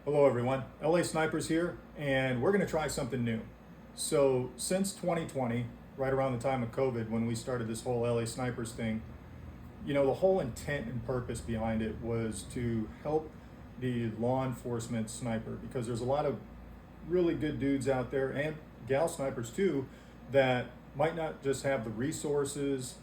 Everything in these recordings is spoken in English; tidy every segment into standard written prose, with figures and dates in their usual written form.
Hello everyone, LA Snipers here, and we're going to try something new. So since 2020, right around the time of COVID when we started this whole LA Snipers thing, the whole intent and purpose behind it was to help the law enforcement sniper, because there's a lot of really good dudes out there and gal snipers too that might not just have the resources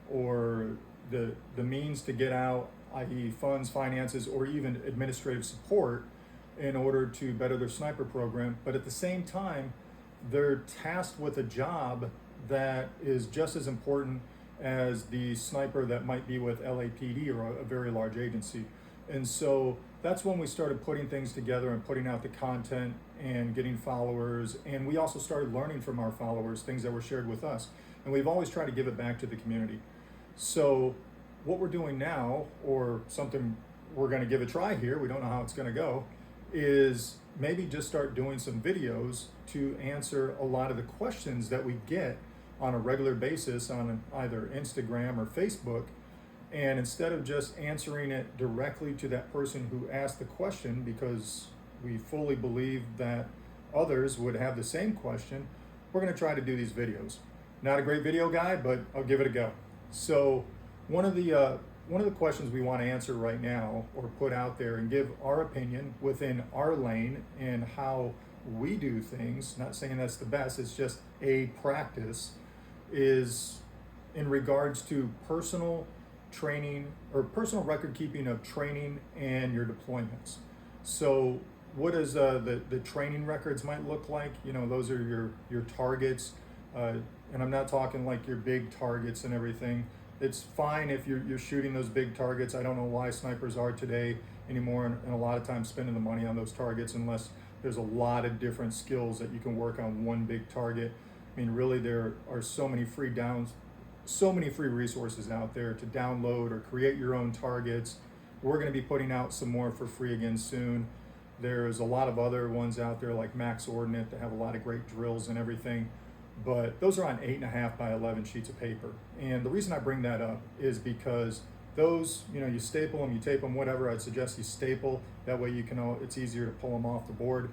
or the means to get out, i.e. funds, finances, or even administrative support in order to better their sniper program, but at the same time they're tasked with a job that is just as important as the sniper that might be with LAPD or a very large agency. And so that's when we started putting things together and putting out the content and getting followers. And we also started learning from our followers things that were shared with us. And we've always tried to give it back to the community. So what we're doing now, or something we're going to give a try here, we don't know how it's going to go, is maybe just start doing some videos to answer a lot of the questions that we get on a regular basis on either Instagram or Facebook. And instead of just answering it directly to that person who asked the question, because we fully believe that others would have the same question, we're going to try to do these videos. Not a great video guy, but I'll give it a go. So one of the questions we want to answer right now, or put out there and give our opinion within our lane and how we do things, not saying that's the best, it's just a practice, is in regards to personal training or personal record keeping of training and your deployments. So what is the training records might look like? Those are your targets, and I'm not talking like your big targets and everything. It's fine if you're shooting those big targets. I don't know why snipers are today anymore, and a lot of times spending the money on those targets unless there's a lot of different skills that you can work on one big target. I mean, really, there are so many free resources out there to download or create your own targets. We're going to be putting out some more for free again soon. There's a lot of other ones out there like Max Ordinate that have a lot of great drills and everything, but those are on 8.5 by 11 sheets of paper. And the reason I bring that up is because those, you staple them, you tape them, whatever. I'd suggest you staple. That way it's easier to pull them off the board.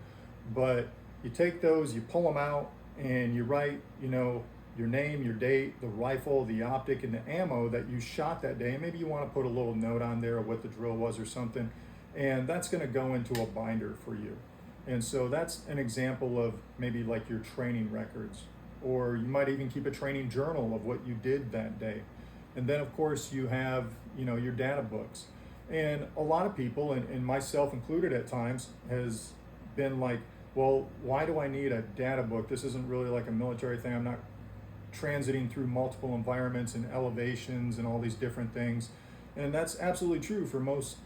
But you take those, you pull them out, and you write, your name, your date, the rifle, the optic, and the ammo that you shot that day. And maybe you want to put a little note on there of what the drill was or something. And that's going to go into a binder for you. And so that's an example of maybe like your training records. Or you might even keep a training journal of what you did that day. And then of course you have, your data books. And a lot of people, and myself included at times, has been like, well, why do I need a data book? This isn't really like a military thing. I'm not transiting through multiple environments and elevations and all these different things. And that's absolutely true for most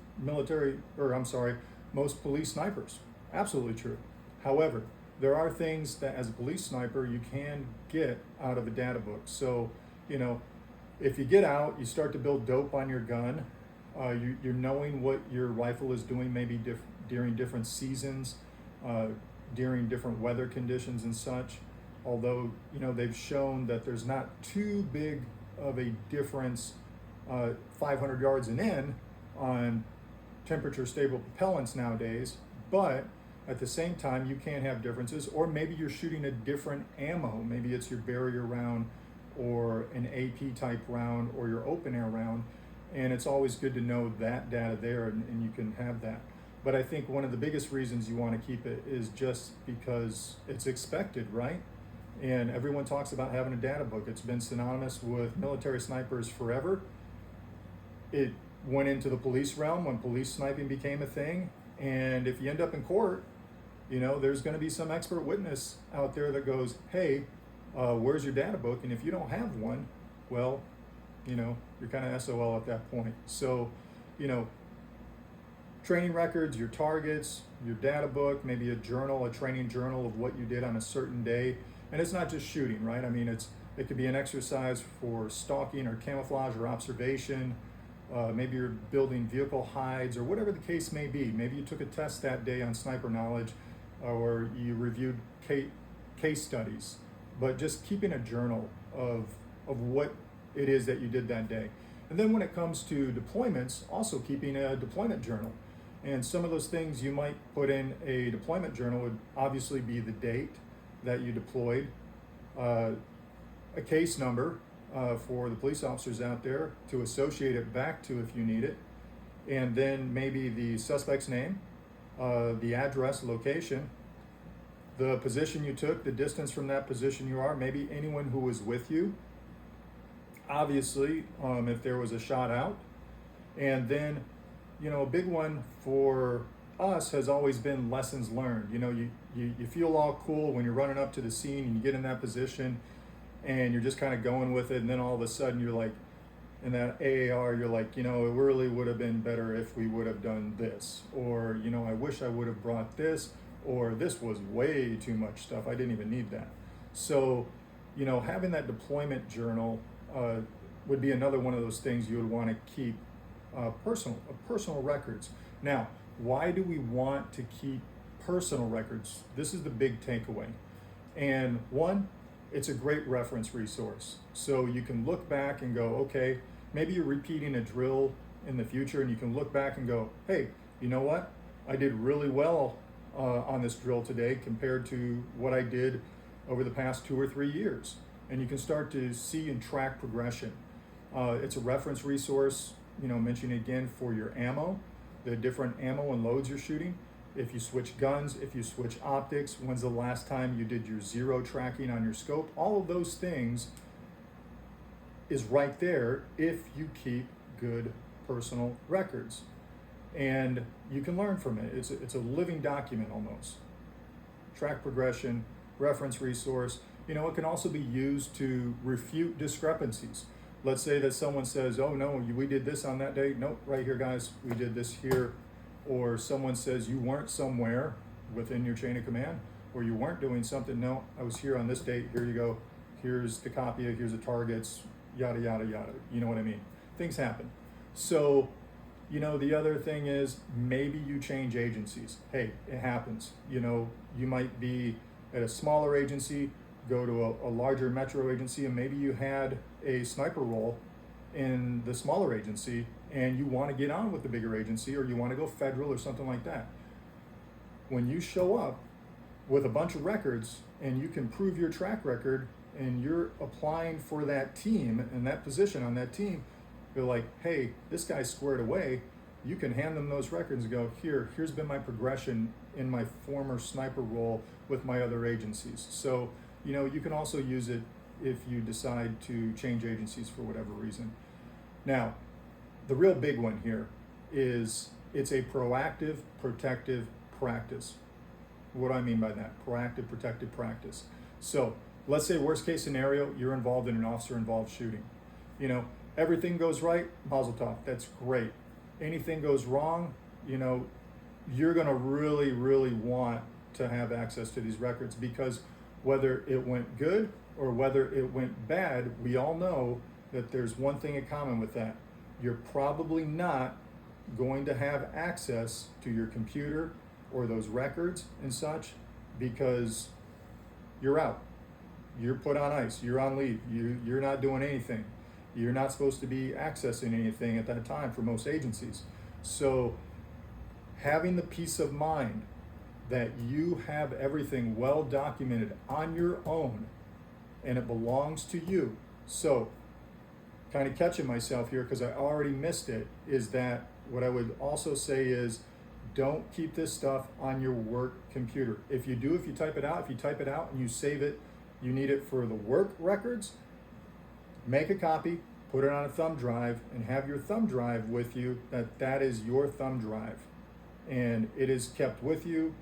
most police snipers. Absolutely true. However, there are things that as a police sniper you can get out of a data book. So, if you get out, you start to build dope on your gun, you're knowing what your rifle is doing maybe during different seasons, during different weather conditions and such. Although, they've shown that there's not too big of a difference 500 yards and in on temperature stable propellants nowadays, but at the same time, you can have differences, or maybe you're shooting a different ammo. Maybe it's your barrier round or an AP type round or your open air round. And it's always good to know that data there, and you can have that. But I think one of the biggest reasons you want to keep it is just because it's expected, right? And everyone talks about having a data book. It's been synonymous with military snipers forever. It went into the police realm when police sniping became a thing. And if you end up in court, there's going to be some expert witness out there that goes, hey, where's your data book? And if you don't have one, well, you're kind of SOL at that point. So, training records, your targets, your data book, maybe a journal, a training journal of what you did on a certain day. And it's not just shooting, right? I mean, it could be an exercise for stalking or camouflage or observation. Maybe you're building vehicle hides or whatever the case may be. Maybe you took a test that day on sniper knowledge, or you reviewed case studies. But just keeping a journal of what it is that you did that day. And then when it comes to deployments, also keeping a deployment journal. And some of those things you might put in a deployment journal would obviously be the date that you deployed, a case number for the police officers out there to associate it back to if you need it, and then maybe the suspect's name, the address, location, the position you took, the distance from that position you are, maybe anyone who was with you, obviously, if there was a shot out. And then, a big one for us has always been lessons learned. You feel all cool when you're running up to the scene and you get in that position and you're just kind of going with it, and then all of a sudden you're like, in that AAR, you're like, it really would have been better if we would have done this, or I wish I would have brought this, or this was way too much stuff, I didn't even need that. So having that deployment journal would be another one of those things you would want to keep personal records. Now, why do we want to keep personal records? This is the big takeaway. And one, it's a great reference resource. So you can look back and go, okay, maybe you're repeating a drill in the future and you can look back and go, hey, you know what? I did really well on this drill today compared to what I did over the past 2 or 3 years. And you can start to see and track progression. It's a reference resource, mention again for your ammo, the different ammo and loads you're shooting. If you switch guns, if you switch optics, when's the last time you did your zero tracking on your scope? All of those things is right there if you keep good personal records. And you can learn from it. It's a living document almost. Track progression, reference resource. It can also be used to refute discrepancies. Let's say that someone says, oh no, we did this on that day. Nope, right here guys, we did this here. Or someone says you weren't somewhere within your chain of command, or you weren't doing something. No, I was here on this date. Here you go. Here's the copy. Here's the targets. Yada yada yada. You know what I mean? Things happen. So, the other thing is maybe you change agencies. Hey, it happens. You might be at a smaller agency, go to a larger metro agency, and maybe you had a sniper role in the smaller agency and you want to get on with the bigger agency, or you want to go federal or something like that. When you show up with a bunch of records and you can prove your track record and you're applying for that team and that position on that team, they're like, hey, this guy's squared away. You can hand them those records and go, here's been my progression in my former sniper role with my other agencies. So, you can also use it if you decide to change agencies for whatever reason. Now, the real big one here is it's a proactive, protective practice. What do I mean by that? Proactive, protective practice. So let's say worst case scenario, you're involved in an officer involved shooting. Everything goes right, mazel tov, that's great. Anything goes wrong, you're gonna really, really want to have access to these records, because whether it went good or whether it went bad, we all know that there's one thing in common with that. You're probably not going to have access to your computer or those records and such, because you're out. You're put on ice. You're on leave. You're not doing anything. You're not supposed to be accessing anything at that time for most agencies. So having the peace of mind that you have everything well documented on your own and it belongs to you. So kind of catching myself here because I already missed it, is that what I would also say is don't keep this stuff on your work computer. If you do, if you type it out and you save it, you need it for the work records, make a copy, put it on a thumb drive, and have your thumb drive with you, that is your thumb drive. And it is kept with you,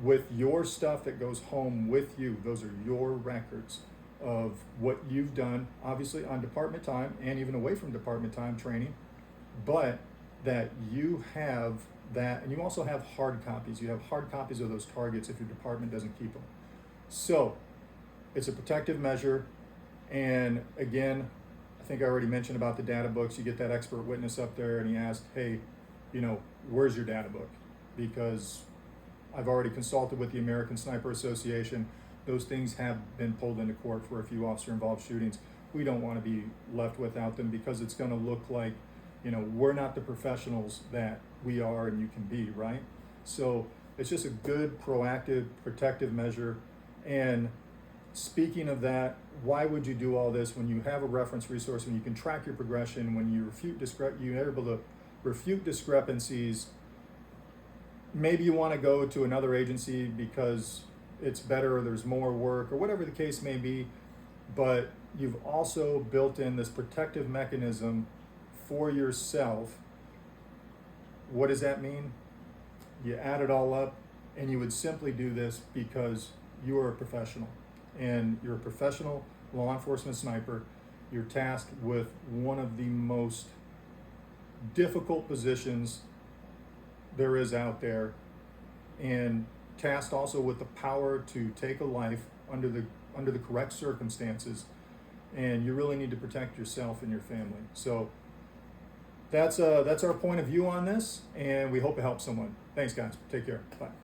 with your stuff that goes home with you. Those are your records of what you've done, obviously on department time and even away from department time training, but that you have that, and you also have hard copies. You have hard copies of those targets if your department doesn't keep them. So it's a protective measure. And again, I think I already mentioned about the data books. You get that expert witness up there and he asked, hey, where's your data book? Because I've already consulted with the American Sniper Association. Those things have been pulled into court for a few officer involved shootings. We don't want to be left without them, because it's going to look like we're not the professionals that we are and you can be, right? So it's just a good proactive protective measure. And speaking of that, why would you do all this when you have a reference resource, when you can track your progression, when you you're able to refute discrepancies? Maybe you want to go to another agency because it's better or there's more work or whatever the case may be, but you've also built in this protective mechanism for yourself. What does that mean? You add it all up, and you would simply do this because you are a professional, and you're a professional law enforcement sniper. You're tasked with one of the most difficult positions there is out there, and tasked also with the power to take a life under the correct circumstances. And you really need to protect yourself and your family. So that's our point of view on this, and we hope it helps someone. Thanks, guys. Take care. Bye.